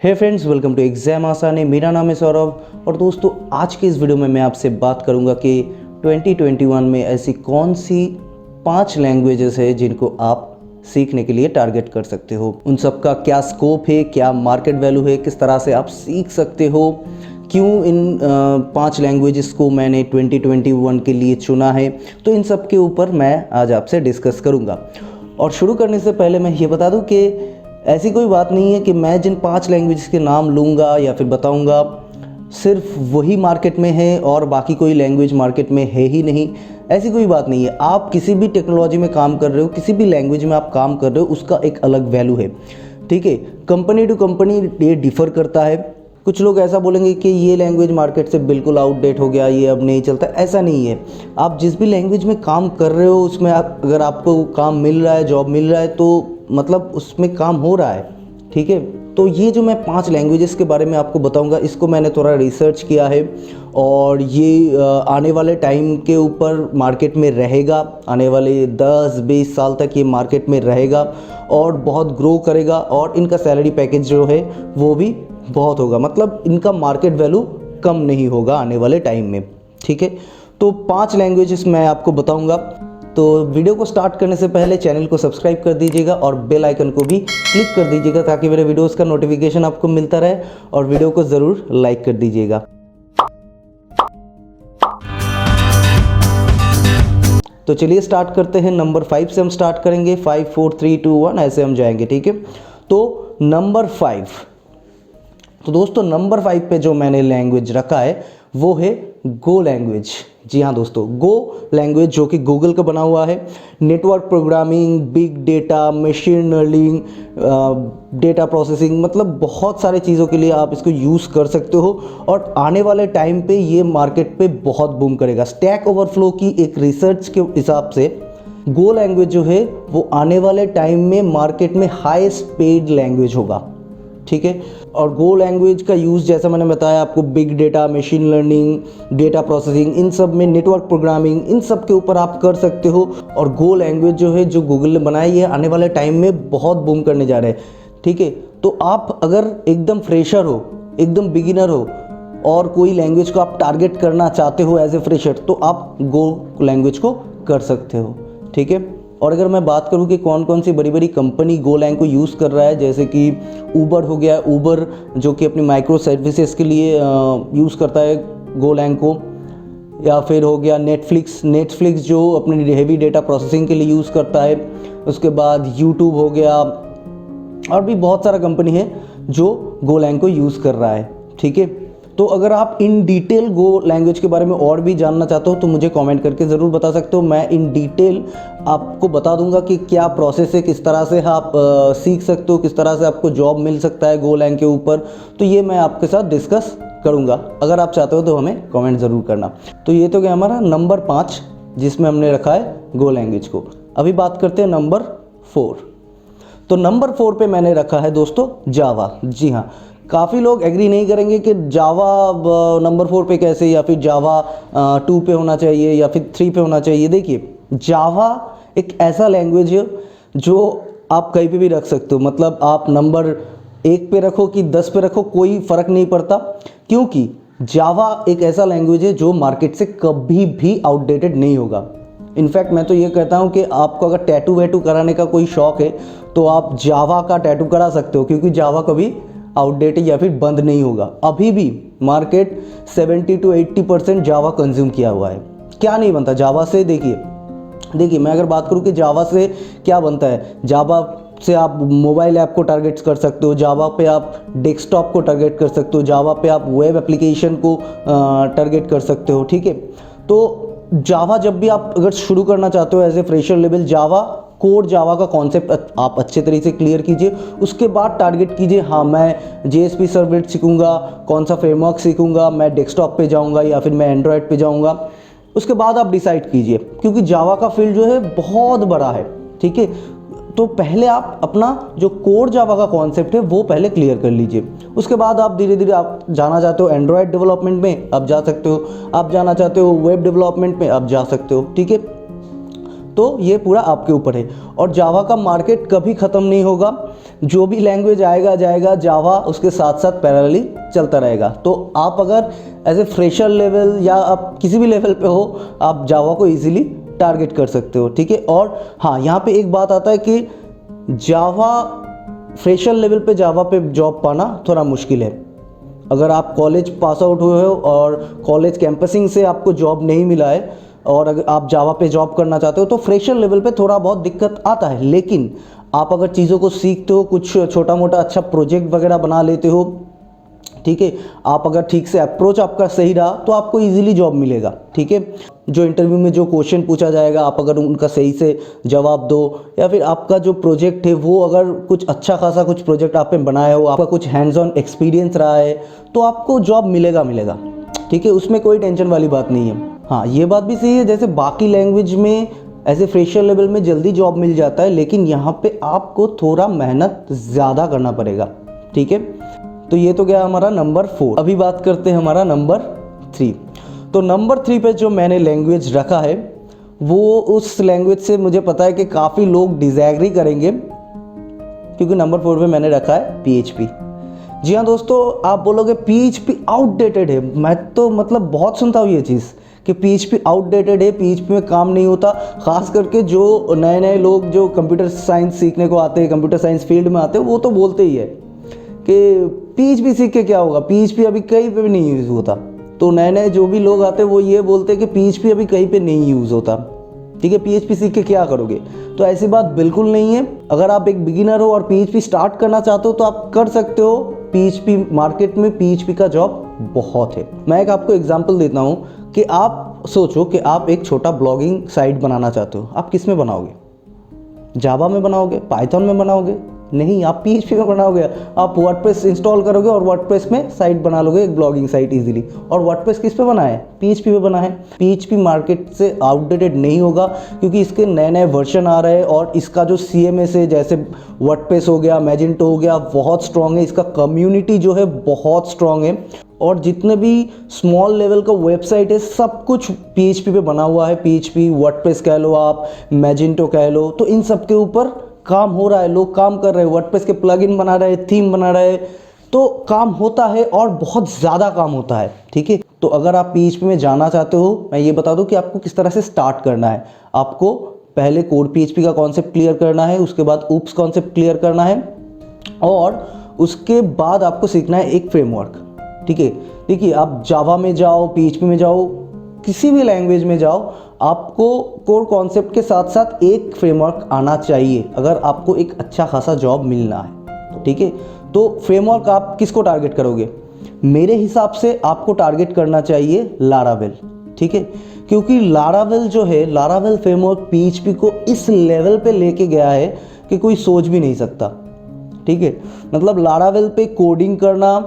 Hey friends, welcome to exam आसानी। मेरा नाम है सौरभ और दोस्तों आज के इस वीडियो में मैं आपसे बात करूंगा कि 2021 में ऐसी कौन सी 5 लैंग्वेजेस है जिनको आप सीखने के लिए टारगेट कर सकते हो। उन सब का क्या स्कोप है, क्या मार्केट वैल्यू है, किस तरह से आप सीख सकते हो, क्यों इन 5 लैंग्वेजेस को मैंने 2021 के लिए चुना है। तो इन सब के ऊपर मैं आज आपसे डिस्कस करूँगा। और शुरू करने से पहले मैं ये बता दूँ कि ऐसी कोई बात नहीं है कि मैं जिन 5 लैंग्वेजेस के नाम लूँगा या फिर बताऊँगा सिर्फ वही मार्केट में है और बाकी कोई लैंग्वेज मार्केट में है ही नहीं। ऐसी कोई बात नहीं है। आप किसी भी टेक्नोलॉजी में काम कर रहे हो, किसी भी लैंग्वेज में आप काम कर रहे हो, उसका एक अलग वैल्यू है। ठीक है, कंपनी टू कंपनी ये डिफ़र करता है। कुछ लोग ऐसा बोलेंगे कि ये लैंग्वेज मार्केट से बिल्कुल आउटडेट हो गया, ये अब नहीं चलता। ऐसा नहीं है। आप जिस भी लैंग्वेज में काम कर रहे हो उसमें अगर आपको काम मिल रहा है, जॉब मिल रहा है, तो मतलब उसमें काम हो रहा है। ठीक है, तो ये जो मैं 5 लैंग्वेजेस के बारे में आपको बताऊंगा, इसको मैंने थोड़ा रिसर्च किया है और ये आने वाले टाइम के ऊपर मार्केट में रहेगा। आने वाले 10-20 साल तक ये मार्केट में रहेगा और बहुत ग्रो करेगा और इनका सैलरी पैकेज जो है वो भी बहुत होगा। मतलब इनका मार्केट वैल्यू कम नहीं होगा आने वाले टाइम में। ठीक है, तो 5 लैंग्वेजेस मैं आपको बताऊंगा। तो वीडियो को स्टार्ट करने से पहले चैनल को सब्सक्राइब कर दीजिएगा और बेल आइकन को भी क्लिक कर दीजिएगा ताकि मेरे वीडियोस का नोटिफिकेशन आपको मिलता रहे, और वीडियो को ज़रूर लाइक कर दीजिएगा। तो चलिए स्टार्ट करते हैं। नंबर 5 से हम स्टार्ट करेंगे। 5 4 3 2 1 ऐसे हम जाएंगे। ठीक है, तो नंबर 5, तो दोस्तों नंबर 5 पे जो मैंने लैंग्वेज रखा है वो है गो लैंग्वेज। जी हाँ दोस्तों, गो लैंग्वेज जो कि गूगल का बना हुआ है। Network programming, big data, machine learning, data processing, मतलब बहुत सारे चीज़ों के लिए आप इसको यूज़ कर सकते हो और आने वाले टाइम पे ये मार्केट पे बहुत बूम करेगा। स्टैक ओवरफ्लो की एक रिसर्च के हिसाब से गो लैंग्वेज जो है वो आने वाले टाइम में मार्केट में हाईएस्ट पेड लैंग्वेज होगा। ठीक है, और गो लैंग्वेज का यूज़ जैसा मैंने बताया आपको, big data, machine learning, data processing, इन सब में, नेटवर्क प्रोग्रामिंग, इन सब के ऊपर आप कर सकते हो। और गो लैंग्वेज जो है जो गूगल ने बनाई है आने वाले टाइम में बहुत बूम करने जा रहे हैं। ठीक है, तो आप अगर एकदम फ्रेशर हो, एकदम बिगिनर हो और कोई लैंग्वेज को आप टारगेट करना चाहते हो एज ए फ्रेशर, तो आप गो लैंग्वेज को कर सकते हो। ठीक है, और अगर मैं बात करूं कि कौन कौन सी बड़ी बड़ी कंपनी गोलैंग को यूज़ कर रहा है, जैसे कि ऊबर हो गया, ऊबर जो कि अपनी माइक्रो सर्विसेज के लिए यूज़ करता है गोलैंग को, या फिर हो गया नेटफ्लिक्स जो अपनी हेवी डेटा प्रोसेसिंग के लिए यूज़ करता है। उसके बाद यूट्यूब हो गया, और भी बहुत सारा कंपनी है जो गोलैंग को यूज़ कर रहा है। ठीक है, तो अगर आप इन डिटेल गो लैंग्वेज के बारे में और भी जानना चाहते हो तो मुझे कमेंट करके ज़रूर बता सकते हो। मैं इन डिटेल आपको बता दूंगा कि क्या प्रोसेस है, किस तरह से आप सीख सकते हो, किस तरह से आपको जॉब मिल सकता है गो लैंग के ऊपर। तो ये मैं आपके साथ डिस्कस करूंगा। अगर आप चाहते हो तो हमें कमेंट ज़रूर करना। तो ये तो क्या हमारा नंबर 5 जिसमें हमने रखा है गो लैंग्वेज को। अभी बात करते हैं नंबर 4। तो नंबर 4 पे मैंने रखा है दोस्तों जावा। जी हाँ, काफ़ी लोग एग्री नहीं करेंगे कि जावा नंबर 4 पे कैसे, या फिर जावा 2 पे होना चाहिए या फिर 3 पे होना चाहिए। देखिए, जावा एक ऐसा लैंग्वेज है जो आप कहीं पे भी रख सकते हो। मतलब आप नंबर 1 पे रखो कि 10 पे रखो, कोई फ़र्क नहीं पड़ता, क्योंकि जावा एक ऐसा लैंग्वेज है जो मार्केट से कभी भी आउटडेटेड नहीं होगा। इनफैक्ट मैं तो ये कहता हूँ कि आपको अगर टैटू वैटू कराने का कोई शौक़ है तो आप जावा का टैटू करा सकते हो, क्योंकि जावा कभी आउटडेटेड या फिर बंद नहीं होगा। अभी भी मार्केट 70 to 80% जावा कंज्यूम किया हुआ है। क्या नहीं बनता जावा से? देखिए मैं अगर बात करूँ कि जावा से क्या बनता है, जावा से आप मोबाइल ऐप को टारगेट कर सकते हो, जावा पे आप डेस्कटॉप को टारगेट कर सकते हो, जावा पे आप वेब एप्लीकेशन को टारगेट कर सकते हो। ठीक है, तो जावा जब भी आप अगर शुरू करना चाहते हो एज ए फ्रेशर लेवल, जावा का कॉन्सेप्ट आप अच्छे तरीके से क्लियर कीजिए। उसके बाद टारगेट कीजिए, हाँ मैं JSP सर्वलेट सीखूंगा, कौन सा फ्रेमवर्क सीखूंगा, मैं डेस्कटॉप पे जाऊंगा या फिर मैं एंड्रॉयड पे जाऊंगा। उसके बाद आप डिसाइड कीजिए, क्योंकि जावा का फील्ड जो है बहुत बड़ा है। ठीक है, तो पहले आप अपना जो कोर जावा का कॉन्सेप्ट है वो पहले क्लियर कर लीजिए। उसके बाद आप धीरे धीरे आप जाना चाहते हो एंड्रॉयड डेवलपमेंट में, आप जा सकते हो। आप जाना चाहते हो वेब डेवलपमेंट में, आप जा सकते हो। ठीक है, तो ये पूरा आपके ऊपर है। और जावा का मार्केट कभी ख़त्म नहीं होगा। जो भी लैंग्वेज आएगा जाएगा, जावा उसके साथ साथ पैरेलली चलता रहेगा। तो आप अगर एज ए फ्रेशर लेवल या आप किसी भी लेवल पे हो, आप जावा को इजीली टारगेट कर सकते हो, ठीक है। और हाँ, यहाँ पे एक बात आता है कि जावा फ्रेशर लेवल पे जावा पे जॉब पाना थोड़ा मुश्किल है। अगर आप कॉलेज पास आउट हुए हो और कॉलेज कैंपसिंग से आपको जॉब नहीं मिला है और अगर आप जावा पे जॉब करना चाहते हो तो फ्रेशर लेवल पे थोड़ा बहुत दिक्कत आता है। लेकिन आप अगर चीज़ों को सीखते हो, कुछ छोटा मोटा अच्छा प्रोजेक्ट वगैरह बना लेते हो, ठीक है, आप अगर ठीक से अप्रोच आपका सही रहा तो आपको इजीली जॉब मिलेगा, ठीक है। जो इंटरव्यू में जो क्वेश्चन पूछा जाएगा, आप अगर उनका सही से जवाब दो, या फिर आपका जो प्रोजेक्ट है वो अगर कुछ अच्छा खासा कुछ प्रोजेक्ट आपने बनाया हो, आपका कुछ हैंड्स ऑन एक्सपीरियंस रहा है, तो आपको जॉब मिलेगा, ठीक है। उसमें कोई टेंशन वाली बात नहीं है। हाँ, ये बात भी सही है, जैसे बाकी लैंग्वेज में ऐसे फ्रेशर लेवल में जल्दी जॉब मिल जाता है, लेकिन यहाँ पे आपको थोड़ा मेहनत ज़्यादा करना पड़ेगा, ठीक है। तो ये तो गया हमारा नंबर 4। अभी बात करते हैं हमारा नंबर 3। तो नंबर 3 पे जो मैंने लैंग्वेज रखा है वो उस लैंग्वेज से मुझे पता है कि काफ़ी लोग डिसएग्री करेंगे, क्योंकि नंबर 4 पे मैंने रखा है PHP। जी हाँ दोस्तों, आप बोलोगे PHP आउटडेटेड है। मैं तो मतलब बहुत सुनता हूँ ये चीज़ कि PHP आउटडेटेड है, PHP में काम नहीं होता। ख़ास करके जो नए नए लोग जो कंप्यूटर साइंस सीखने को आते हैं, कंप्यूटर साइंस फील्ड में आते हैं, वो तो बोलते ही है कि PHP सीख के क्या होगा, PHP अभी कहीं पे भी नहीं यूज़ होता। तो नए नए जो भी लोग आते हैं वो ये बोलते हैं कि PHP अभी कहीं पे नहीं यूज़ होता, ठीक है, PHP सीख के क्या करोगे। तो ऐसी बात बिल्कुल नहीं है। अगर आप एक बिगिनर हो और PHP स्टार्ट करना चाहते हो तो आप कर सकते हो। PHP मार्केट में PHP का जॉब बहुत है। मैं एक आपको एग्जांपल देता हूँ कि आप सोचो कि आप एक छोटा ब्लॉगिंग साइट बनाना चाहते हो। आप किस में बनाओगे? जावा में बनाओगे? पाइथन में बनाओगे? नहीं, आप PHP में बनाओगे। आप वर्डप्रेस इंस्टॉल करोगे और वर्डप्रेस में साइट बना लोगे, एक ब्लॉगिंग साइट इजीली। और वर्डप्रेस किस पे बना है? PHP पे बना है। PHP मार्केट से आउटडेटेड नहीं होगा, क्योंकि इसके नए नए वर्जन आ रहे हैं और इसका जो CMS है, जैसे वर्डप्रेस हो गया, मैजेंटो हो गया, बहुत स्ट्रॉन्ग है। इसका कम्युनिटी जो है बहुत स्ट्रॉन्ग है और जितने भी स्मॉल लेवल का वेबसाइट है सब कुछ PHP पे बना हुआ है। PHP, वर्डप्रेस कह लो, आप मैजेंटो कह लो, तो इन सब के ऊपर काम हो रहा है, लोग काम कर रहे हैं, वर्डप्रेस के प्लगइन बना रहे हैं, थीम बना रहे हैं, तो काम होता है और बहुत ज़्यादा काम होता है, ठीक है। तो अगर आप PHP में जाना चाहते हो, मैं ये बता दूं कि आपको किस तरह से स्टार्ट करना है। आपको पहले कोड PHP का कॉन्सेप्ट क्लियर करना है, उसके बाद ऊप्स कॉन्सेप्ट क्लियर करना है और उसके बाद आपको सीखना है एक फ्रेमवर्क, ठीक है। देखिए, आप जावा में जाओ, PHP में जाओ, किसी भी लैंग्वेज में जाओ, आपको कोर कॉन्सेप्ट के साथ साथ एक फ्रेमवर्क आना चाहिए अगर आपको एक अच्छा खासा जॉब मिलना है, ठीक है। तो फ्रेमवर्क आप किसको टारगेट करोगे? मेरे हिसाब से आपको टारगेट करना चाहिए लारावेल, ठीक है, क्योंकि लारावेल जो है, लारावेल फ्रेमवर्क PHP को इस लेवल पे लेके गया है कि कोई सोच भी नहीं सकता, ठीक है। मतलब लारावेल पे कोडिंग करना,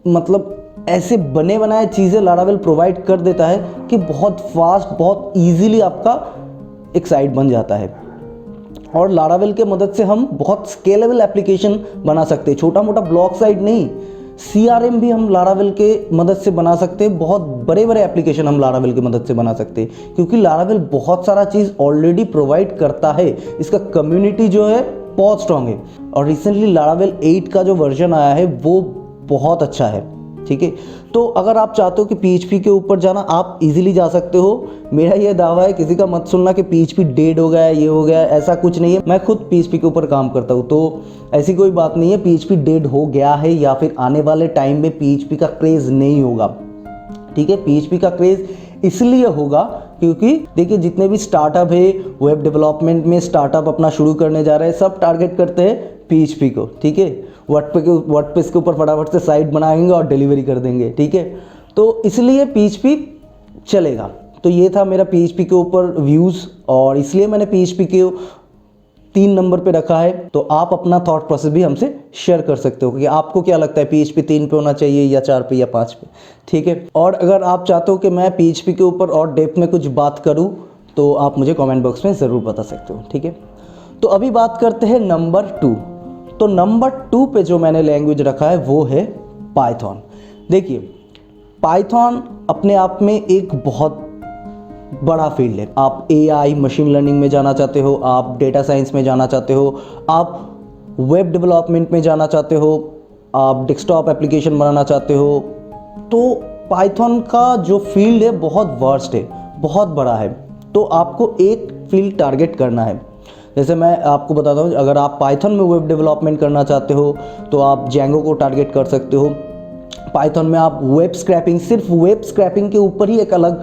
मतलब ऐसे बने बनाए चीज़ें लारावेल प्रोवाइड कर देता है कि बहुत फास्ट, बहुत इजीली आपका एक साइट बन जाता है। और लारावेल के मदद से हम बहुत स्केलेबल एप्लीकेशन बना सकते हैं। छोटा मोटा ब्लॉग साइट नहीं, CRM भी हम लारावेल के मदद से बना सकते हैं। बहुत बड़े बड़े एप्लीकेशन हम लारावेल की मदद से बना सकते हैं, क्योंकि लारावेल बहुत सारा चीज़ ऑलरेडी प्रोवाइड करता है। इसका कम्युनिटी जो है बहुत स्ट्रांग है और रिसेंटली लारावेल 8 का जो वर्जन आया है वो बहुत अच्छा है, ठीक है। तो अगर आप चाहते हो कि PHP के ऊपर जाना, आप इजीली जा सकते हो। मेरा ये दावा है, किसी का मत सुनना कि PHP डेड हो गया है, ये हो गया है, ऐसा कुछ नहीं है। मैं खुद PHP के ऊपर काम करता हूँ, तो ऐसी कोई बात नहीं है PHP डेड हो गया है या फिर आने वाले टाइम में PHP का क्रेज़ नहीं होगा, ठीक है। PHP का क्रेज़ इसलिए होगा क्योंकि देखिए, जितने भी स्टार्टअप है वेब डेवलपमेंट में, स्टार्टअप अपना शुरू करने जा रहे हैं, सब टारगेट करते हैं PHP को, ठीक है। वर्डप्रेस के ऊपर फटाफट से साइट बनाएंगे और डिलीवरी कर देंगे, ठीक है। तो इसलिए PHP चलेगा। तो ये था मेरा PHP के ऊपर व्यूज़ और इसलिए मैंने PHP के 3 नंबर पे रखा है। तो आप अपना थॉट प्रोसेस भी हमसे शेयर कर सकते हो कि आपको क्या लगता है, PHP 3 पे होना चाहिए या 4 पे या 5 पे, ठीक है। और अगर आप चाहते हो कि मैं PHP के ऊपर और डेप्थ में कुछ बात करूँ तो आप मुझे कमेंट बॉक्स में ज़रूर बता सकते हो, ठीक है। तो अभी बात करते हैं नंबर 2। तो नंबर 2 पे जो मैंने लैंग्वेज रखा है वो है पाइथन। देखिए, पाइथन अपने आप में एक बहुत बड़ा फील्ड है। आप AI, मशीन लर्निंग में जाना चाहते हो, आप डेटा साइंस में जाना चाहते हो, आप वेब डेवलपमेंट में जाना चाहते हो, आप डेस्कटॉप एप्लीकेशन बनाना चाहते हो, तो पाइथन का जो फील्ड है बहुत वास्ट है, बहुत बड़ा है। तो आपको एक फील्ड टारगेट करना है। जैसे मैं आपको बताता हूँ, अगर आप पाइथन में वेब डेवलपमेंट करना चाहते हो तो आप जेंगो को टारगेट कर सकते हो। पाइथन में आप वेब स्क्रैपिंग, सिर्फ वेब स्क्रैपिंग के ऊपर ही एक अलग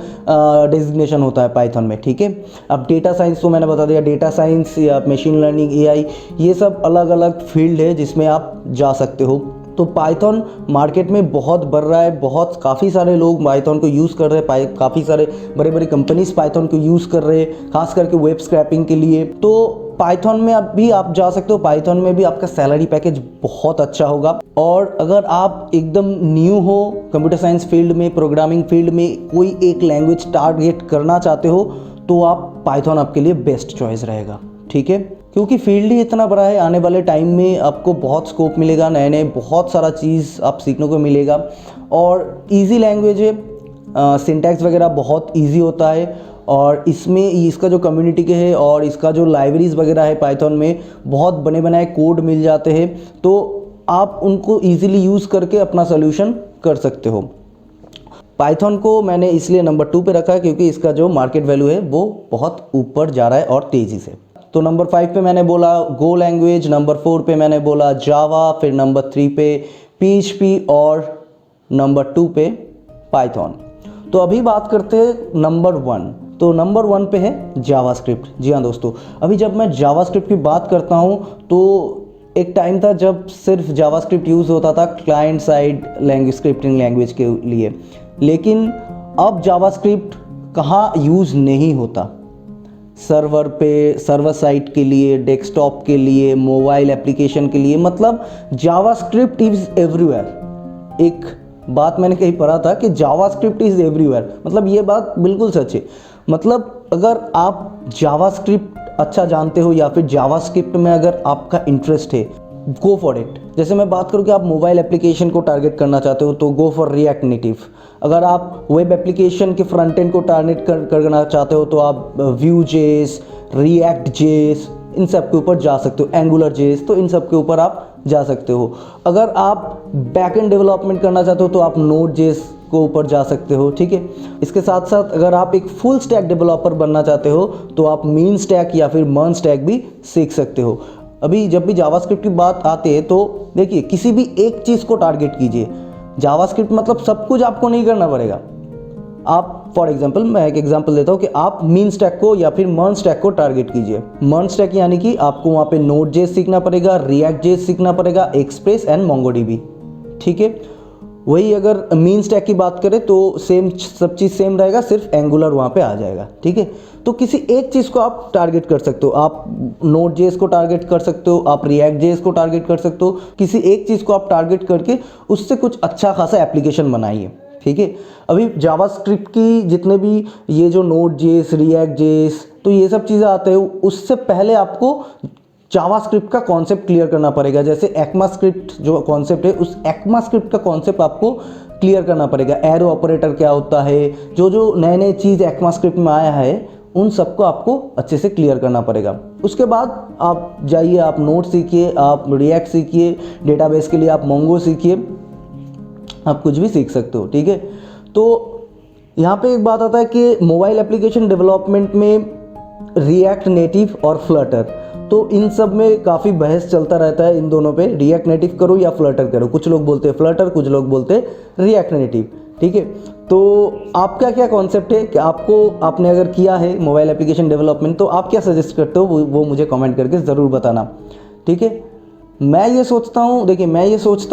डेजिग्नेशन होता है पाइथन में, ठीक है। अब डेटा साइंस तो मैंने बता दिया, डेटा साइंस या मशीन लर्निंग, एआई, ये सब अलग अलग फील्ड है जिसमें आप जा सकते हो। तो पाइथन मार्केट में बहुत बढ़ रहा है, बहुत काफ़ी सारे लोग पाइथन को यूज़ कर रहे हैं, काफ़ी सारे बड़े बड़े कंपनीज पाइथन को यूज़ कर रहे हैं, खास करके वेब स्क्रैपिंग के लिए। तो पाइथन में अभी आप जा सकते हो, पाइथन में भी आपका सैलरी पैकेज बहुत अच्छा होगा। और अगर आप एकदम न्यू हो कंप्यूटर साइंस फील्ड में, प्रोग्रामिंग फील्ड में, कोई एक लैंग्वेज टारगेट करना चाहते हो तो आप पाइथन आपके लिए बेस्ट चॉइस रहेगा, ठीक है। क्योंकि फील्ड ही इतना बड़ा है, आने वाले टाइम में आपको बहुत स्कोप मिलेगा, नए नए बहुत सारा चीज़ आप सीखने को मिलेगा। और इजी लैंग्वेज है, सिंटैक्स वगैरह बहुत इजी होता है, और इसमें इसका जो कम्युनिटी के है और इसका जो लाइब्रेरीज वगैरह है पाइथन में, बहुत बने बनाए कोड मिल जाते हैं, तो आप उनको ईजिली यूज़ करके अपना सोल्यूशन कर सकते हो। पाइथन को मैंने इसलिए नंबर 2 पे रखा है क्योंकि इसका जो मार्केट वैल्यू है वो बहुत ऊपर जा रहा है और तेज़ी से। तो नंबर 5 पे मैंने बोला गो लैंग्वेज, नंबर 4 पे मैंने बोला जावा, फिर नंबर 3 पे PHP और नंबर 2 पे पाइथन। तो अभी बात करते हैं नंबर 1। तो नंबर 1 पे है जावास्क्रिप्ट। जी हाँ दोस्तों, अभी जब मैं जावास्क्रिप्ट की बात करता हूँ तो एक टाइम था जब सिर्फ जावास्क्रिप्ट यूज़ होता था client side language, scripting language के लिए, लेकिन अब जावास्क्रिप्ट कहाँ यूज़ नहीं होता। सर्वर पे, सर्वर साइट के लिए, डेस्कटॉप के लिए, मोबाइल एप्लीकेशन के लिए, मतलब जावास्क्रिप्ट इज़ एवरीवेयर। एक बात मैंने कहीं पढ़ा था कि जावास्क्रिप्ट इज़ एवरीवेयर, मतलब ये बात बिल्कुल सच है। मतलब अगर आप जावास्क्रिप्ट अच्छा जानते हो या फिर जावास्क्रिप्ट में अगर आपका इंटरेस्ट है, गो फॉर इट। जैसे मैं बात करूँ कि आप मोबाइल एप्लीकेशन को टारगेट करना चाहते हो तो गो फॉर रिएक्ट नेटिव। अगर आप वेब एप्लीकेशन के फ्रंट एंड को टारगेट करना चाहते हो तो आप Vue.js, React.js, इन सब के ऊपर जा सकते हो, Angular.js, तो इन सब के ऊपर आप जा सकते हो। अगर आप बैक एंड डेवलपमेंट करना चाहते हो तो आप Node.js को ऊपर जा सकते हो, ठीक है। इसके साथ साथ अगर आप एक फुल स्टैक डेवलपर बनना चाहते हो तो आप मीन स्टैक या फिर मर्न स्टैक भी सीख सकते हो। अभी जब भी जावास्क्रिप्ट की बात आती है तो देखिए, किसी भी एक चीज़ को टारगेट कीजिए। जावास्क्रिप्ट मतलब सब कुछ आपको नहीं करना पड़ेगा। आप फॉर एग्जांपल, मैं एक एग्जांपल देता हूँ कि आप मीन स्टैक को या फिर मर्न स्टैक को टारगेट कीजिए। मर्न स्टैक यानी कि आपको वहाँ पे Node.js सीखना पड़ेगा, React.js सीखना पड़ेगा, एक्सप्रेस एंड MongoDB, ठीक है। वही अगर मीन स्टैक की बात करें तो सेम, सब चीज़ सेम रहेगा, सिर्फ एंगुलर वहाँ पे आ जाएगा, ठीक है। तो किसी एक चीज़ को आप टारगेट कर सकते हो, आप Node.js को टारगेट कर सकते हो, आप React.js को टारगेट कर सकते हो। किसी एक चीज़ को आप टारगेट करके उससे कुछ अच्छा खासा एप्लीकेशन बनाइए, ठीक है। अभी जावास्क्रिप्ट की जितने भी ये जो Node.js, React.js, तो ये सब चीज़ें आते हैं, उससे पहले आपको जावास्क्रिप्ट का कॉन्सेप्ट क्लियर करना पड़ेगा। जैसे ECMAScript जो कॉन्सेप्ट है, उस ECMAScript का कॉन्सेप्ट आपको क्लियर करना पड़ेगा। एरो ऑपरेटर क्या होता है, जो नए नए चीज़ ECMAScript में आया है, उन सबको आपको अच्छे से क्लियर करना पड़ेगा। उसके बाद आप जाइए, आप नोड सीखिए, आप React सीखिए, डेटाबेस के लिए आप Mongo सीखिए, आप कुछ भी सीख सकते हो, ठीक है। तो यहाँ पे एक बात आता है कि मोबाइल एप्लीकेशन डेवलपमेंट में React नेटिव और फ्लटर, तो इन सब में काफ़ी बहस चलता रहता है इन दोनों पे, React नेटिव करो या फ्लटर करो। कुछ लोग बोलते हैं फ्लटर, कुछ लोग बोलते हैं React नेटिव, ठीक है। तो आपका क्या कॉन्सेप्ट है कि आपने अगर किया है मोबाइल एप्लीकेशन डेवलपमेंट तो आप क्या सजेस्ट करते हो, वो मुझे कमेंट करके ज़रूर बताना, ठीक है। मैं ये सोचता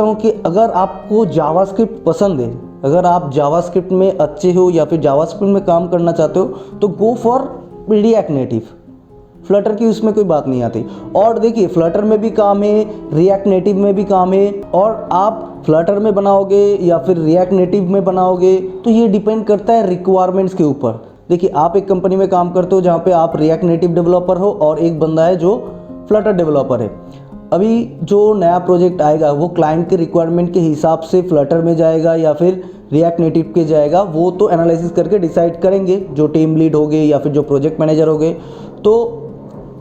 हूँ कि अगर आपको जावास्क्रिप्ट पसंद है, अगर आप जावास्क्रिप्ट में अच्छे हो या फिर जावास्क्रिप्ट में काम करना चाहते हो तो go for React native. Flutter की उसमें कोई बात नहीं आती। और देखिए, फ्लटर में भी काम है, React नेटिव में भी काम है, और आप फ्लटर में बनाओगे या फिर React नेटिव में बनाओगे तो ये डिपेंड करता है रिक्वायरमेंट्स के ऊपर। देखिए, आप एक कंपनी में काम करते हो जहाँ पे आप React नेटिव डेवलपर हो और एक बंदा है जो फ्लटर डेवलपर है। अभी जो नया प्रोजेक्ट आएगा वो क्लाइंट के रिक्वायरमेंट के हिसाब से फ्लटर में जाएगा या फिर React नेटिव के जाएगा, वो तो एनालिसिस करके डिसाइड करेंगे जो टीम लीड होगे या फिर जो प्रोजेक्ट मैनेजर होगे। तो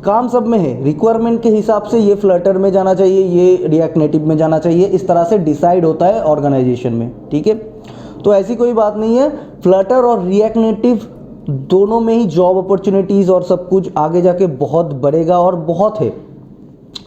काम सब में है, रिक्वायरमेंट के हिसाब से ये फ्लटर में जाना चाहिए, ये रिएक्ट नेटिव में जाना चाहिए, इस तरह से डिसाइड होता है ऑर्गेनाइजेशन में, ठीक है। तो ऐसी कोई बात नहीं है, फ्लटर और रिएक्ट नेटिव दोनों में ही जॉब अपॉर्चुनिटीज़ और सब कुछ आगे जाके बहुत बढ़ेगा और बहुत है,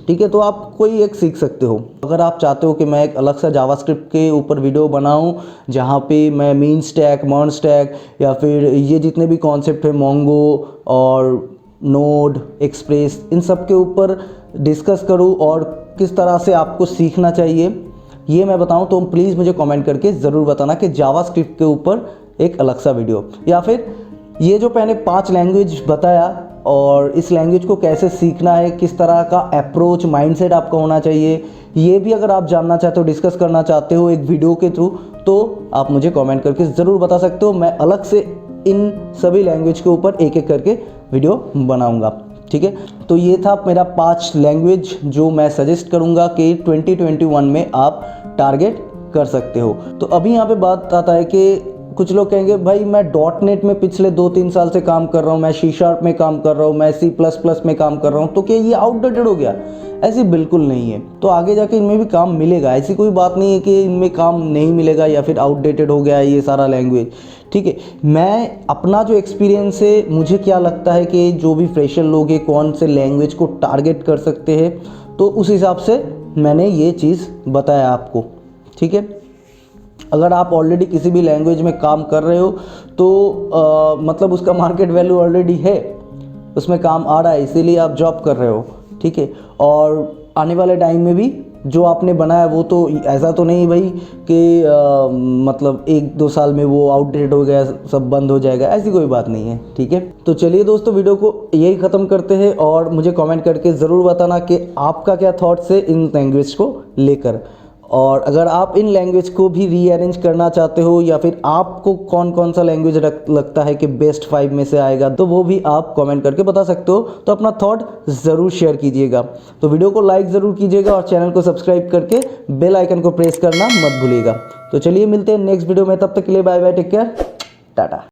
ठीक है। तो आप कोई एक सीख सकते हो। अगर आप चाहते हो कि मैं एक अलग सा जावास्क्रिप्ट के ऊपर वीडियो बनाऊं जहां पे मैं मीन स्टैक, मर्न स्टैक या फिर ये जितने भी कॉन्सेप्ट है मोंगो और नोड, एक्सप्रेस, इन सब के ऊपर डिस्कस करूं और किस तरह से आपको सीखना चाहिए ये मैं बताऊं, तो प्लीज़ मुझे कमेंट करके ज़रूर बताना कि जावास्क्रिप्ट के ऊपर एक अलग सा वीडियो, या फिर ये जो मैंने 5 लैंग्वेज बताया और इस लैंग्वेज को कैसे सीखना है, किस तरह का अप्रोच, माइंडसेट आपका होना चाहिए, ये भी अगर आप जानना चाहते हो, डिस्कस करना चाहते हो एक वीडियो के थ्रू, तो आप मुझे कमेंट करके ज़रूर बता सकते हो। मैं अलग से इन सभी लैंग्वेज के ऊपर एक एक करके वीडियो बनाऊंगा, ठीक है। तो ये था मेरा 5 लैंग्वेज जो मैं सजेस्ट करूंगा कि 2021 में आप टारगेट कर सकते हो। तो अभी यहाँ पे बात आता है कि कुछ लोग कहेंगे भाई मैं .NET में पिछले 2-3 साल से काम कर रहा हूँ, मैं C# में काम कर रहा हूँ, मैं C++ में काम कर रहा हूँ, तो क्या ये आउटडेटेड हो गया? ऐसी बिल्कुल नहीं है। तो आगे जाके इनमें भी काम मिलेगा, ऐसी कोई बात नहीं है कि इनमें काम नहीं मिलेगा या फिर आउटडेटेड हो गया है ये सारा लैंग्वेज, ठीक है। मैं अपना जो एक्सपीरियंस है, मुझे क्या लगता है कि जो भी फ्रेशर लोग हैं कौन से लैंग्वेज को टारगेट कर सकते हैं, तो उस हिसाब से मैंने ये चीज़ बताया आपको, ठीक है। अगर आप ऑलरेडी किसी भी लैंग्वेज में काम कर रहे हो तो मतलब उसका मार्केट वैल्यू ऑलरेडी है, उसमें काम आ रहा है, इसीलिए आप जॉब कर रहे हो, ठीक है। और आने वाले टाइम में भी जो आपने बनाया वो तो ऐसा तो नहीं भाई कि मतलब 1-2 साल में वो आउटडेटेड हो गया, सब बंद हो जाएगा, ऐसी कोई बात नहीं है, ठीक है। तो चलिए दोस्तों, वीडियो को यही ख़त्म करते हैं और मुझे कमेंट करके ज़रूर बताना कि आपका क्या थॉट्स है इन लैंग्वेज को लेकर, और अगर आप इन लैंग्वेज को भी रीअरेंज करना चाहते हो या फिर आपको कौन कौन सा लैंग्वेज लगता है कि बेस्ट 5 में से आएगा, तो वो भी आप कमेंट करके बता सकते हो। तो अपना थॉट ज़रूर शेयर कीजिएगा। तो वीडियो को लाइक ज़रूर कीजिएगा और चैनल को सब्सक्राइब करके बेल आइकन को प्रेस करना मत भूलिएगा। तो चलिए मिलते हैं नेक्स्ट वीडियो में, तब तक के लिए bye bye, take care, Tata.